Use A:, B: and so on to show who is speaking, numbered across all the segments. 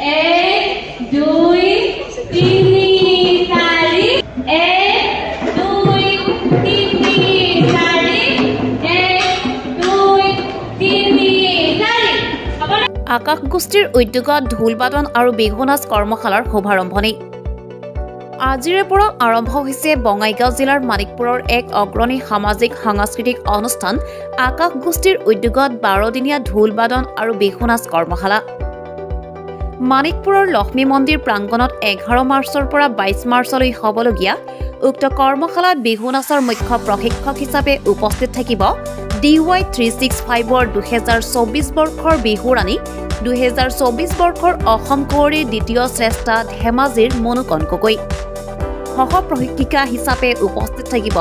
A: 1 2 3 4 1 2 3 4 1 2 3 4
B: আকাশ গোষ্ঠীৰ উদ্যোগত ঢোল বাদন আৰু বিহু নাচ কৰ্মশালাৰ শুভাৰম্ভণি আজিৰে পৰা আৰম্ভ হৈছে বঙাইগাঁও জিলাৰ মানিকপুৰৰ এক অগ্ৰণী সামাজিক সাংস্কৃতিক অনুষ্ঠান আকাশ গোষ্ঠীৰ উদ্যোগত 12 দিনীয়া ঢোল বাদন আৰু বিহু নাচ কৰ্মশালা মানিকপুৰৰ লক্ষ্মী মন্দিৰ প্ৰাংগণত 11 মাৰ্চৰ পৰা 22 মাৰ্চলৈ হ'বলগীয়া উক্ত কৰ্মশালাত বিহু নাচৰ মুখ্য প্ৰশিক্ষক হিচাপে উপস্থিত থাকিব DY 365ৰ 2024 বৰ্ষৰ বিহু ৰাণী 2024 বৰ্ষৰ অসম কুঁৱৰীৰ দ্বিতীয় শ্ৰেষ্ঠ ধেমাজিৰ মনুকণ গগৈ সহ প্ৰশিক্ষিকা হিচাপে উপস্থিত থাকিব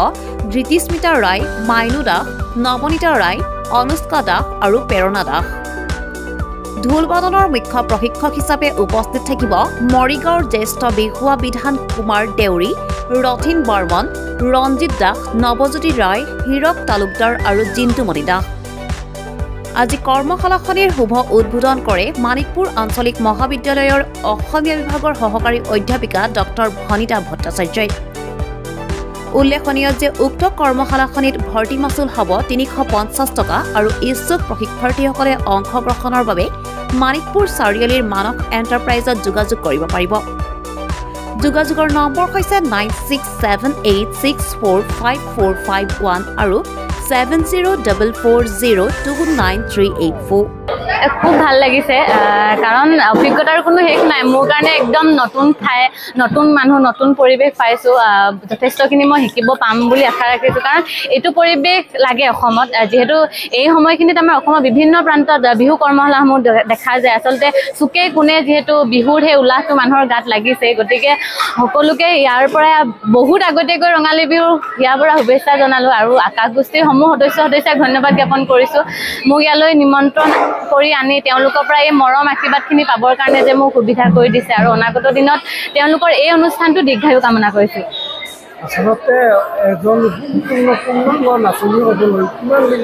B: ধৃতিস্মিতা ৰায় মাইনু দাস নৱনীতা ৰায় অনুষ্কা দাস আৰু প্ৰেৰণা দাস ঢোল বাদনৰ মুখ্য প্ৰশিক্ষক হিচাপে উপস্থিত থাকিব মৰিগাঁৱৰ জ্যেষ্ঠ বিহুৱা বিধান কুমাৰ দেউৰী ৰথিন বৰ্মন ৰঞ্জিত দাস নৱজ্যোতি ৰায় হীৰক তালুকদাৰ আৰু জিন্তুমণি দাস আজি কৰ্মশালাখনিৰ শুভ উদ্বোধন কৰে মানিকপুৰ আঞ্চলিক মহাবিদ্যালয়ৰ অসমীয়া বিভাগৰ সহকাৰী অধ্যাপিকা ডক্টৰ ভনিতা ভট্টাচাৰ্যই উল্লেখনীয় যে উক্ত কৰ্মশালাখনিত ভৰ্তি মাচুল হ'ব 350 টকা আৰু ইচ্ছুক প্ৰশিক্ষাৰ্থীসকলে অংশগ্ৰহণৰ বাবে মানিকপুৰ চাৰিআলিৰ মানস এণ্টাৰপ্ৰাইজত যোগাযোগ কৰিব পাৰিব যোগাযোগৰ নম্বৰ হৈছে 9678645451 আৰু 7044029384
C: খুব ভাল লাগিছে কাৰণ অভিজ্ঞতাৰ কোনো শেষ নাই মোৰ কাৰণে একদম নতুন ঠাই নতুন মানুহ নতুন পৰিৱেশ পাইছো যথেষ্টখিনি মই শিকিব পাম বুলি আশা ৰাখিছো কাৰণ এইটো পৰিৱেশ লাগে অসমত যেহেতু এই সময়খিনিত আমাৰ অসমৰ বিভিন্ন প্ৰান্তত বিহু কৰ্মশালাসমূহ দেখা যায় আচলতে চুকে কোণে যিহেতু বিহুৰ সেই উল্লাসটো মানুহৰ গাত লাগিছে গতিকে সকলোকে ইয়াৰ পৰা বহুত আগতীয়াকৈ ৰঙালী বিহুৰ ইয়াৰ পৰা শুভেচ্ছা জনালো আৰু আকাশ গোষ্ঠীৰ সমূহ সদস্যাক ধন্যবাদ জ্ঞাপন কৰিছো মোক ইয়ালৈ নিমন্ত্ৰণ কৰি আনি তেওঁলোকৰ পৰা এই মৰম আশীৰ্বাদখিনি পাবৰ কাৰণে যে মোক সুবিধা কৰি দিছে আৰু অনাগত দিনত তেওঁলোকৰ এই অনুষ্ঠানটো দীৰ্ঘায়ু কামনা কৰিছো
D: আচলতে এজন নাচনী হ'বলৈ কিমান দিন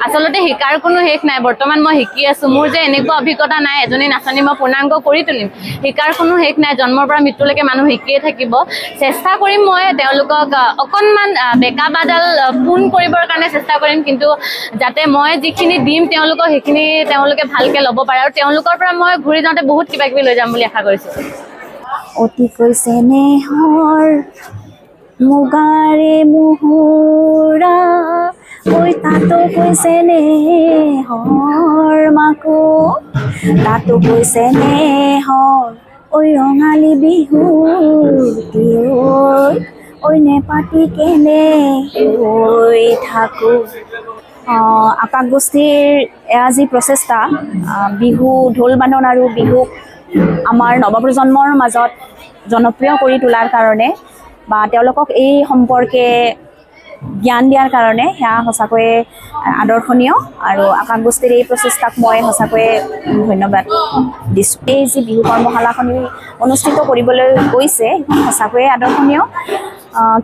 D: আচলতে
C: শিকাৰ কোনো শেষ নাই বৰ্তমান মই শিকি আছো মোৰ যে এনেকুৱা অভিজ্ঞতা নাই এজনী নাচনী মই পূৰ্ণাংগ কৰি তুলিম শিকাৰ কোনো শেষ নাই জন্মৰ পৰা মৃত্যুলৈকে মানুহ শিকিয়ে থাকিব চেষ্টা কৰিম মই তেওঁলোকক অকণমান বেকা বাদাল পোন কৰিবৰ কাৰণে চেষ্টা কৰিম কিন্তু যাতে মই যিখিনি দিম তেওঁলোকক সেইখিনি তেওঁলোকে ভালকৈ ল'ব পাৰে আৰু তেওঁলোকৰ পৰা মই ঘূৰি যাওঁতে বহুত কিবা কিবি লৈ যাম বুলি আশা কৰিছোঁ
E: অতিকৈ চেনেহৰ মুগাৰে মুহুৰা ঐ তাতো কৈছে নেহৰ মাকো তাতো কৈছে নেহৰ ঐ ৰঙালী বিহু ঐ নেপাতি কেনে ঐ থাকো আকাশ গোষ্ঠীৰ এয়া যি প্ৰচেষ্টা বিহু ঢোল বাদন আৰু বিহুক আমাৰ নৱপ্ৰজন্মৰ মাজত জনপ্ৰিয় কৰি তোলাৰ কাৰণে বা তেওঁলোকক এই সম্পৰ্কে জ্ঞান দিয়াৰ কাৰণে সেয়া সঁচাকৈয়ে আদৰ্শনীয় আৰু আকাশ গোষ্ঠীৰ এই প্ৰচেষ্টাক মই সঁচাকৈয়ে ধন্যবাদ দিছোঁ এই যি বিহু কৰ্মশালাখনি অনুষ্ঠিত কৰিবলৈ গৈছে সঁচাকৈয়ে আদৰ্শনীয়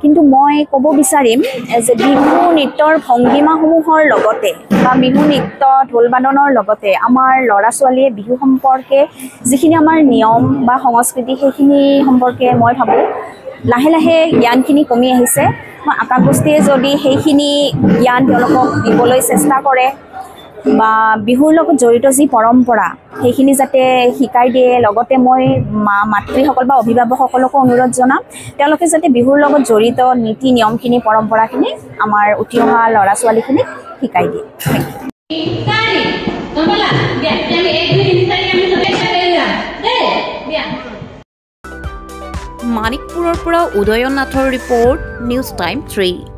E: কিন্তু মই ক'ব বিচাৰিম যে বিহু নৃত্যৰ ভংগীমাসমূহৰ লগতে বা বিহু নৃত্য ঢোল বাদনৰ লগতে আমাৰ ল'ৰা ছোৱালীয়ে বিহু সম্পৰ্কে যিখিনি আমাৰ নিয়ম বা সংস্কৃতি সেইখিনি সম্পৰ্কে মই ভাবোঁ লাহে লাহে জ্ঞানখিনি কমি আহিছে আকাশ গোষ্ঠীয়ে যদি সেইখিনি জ্ঞান তেওঁলোকক দিবলৈ চেষ্টা কৰে বা বিহুৰ লগত জড়িত যি পৰম্পৰা সেইখিনি যাতে শিকাই দিয়ে লগতে মই মাতৃসকল বা অভিভাৱকসকলকো অনুৰোধ জনাম তেওঁলোকে যাতে বিহুৰ লগত জড়িত নীতি নিয়মখিনি পৰম্পৰাখিনি আমাৰ উঠি অহা ল'ৰা ছোৱালীখিনিক শিকাই দিয়ে
B: মানিকপুৰৰ পৰা উদয়ন নাথৰ ৰিপৰ্ট নিউজ টাইম 3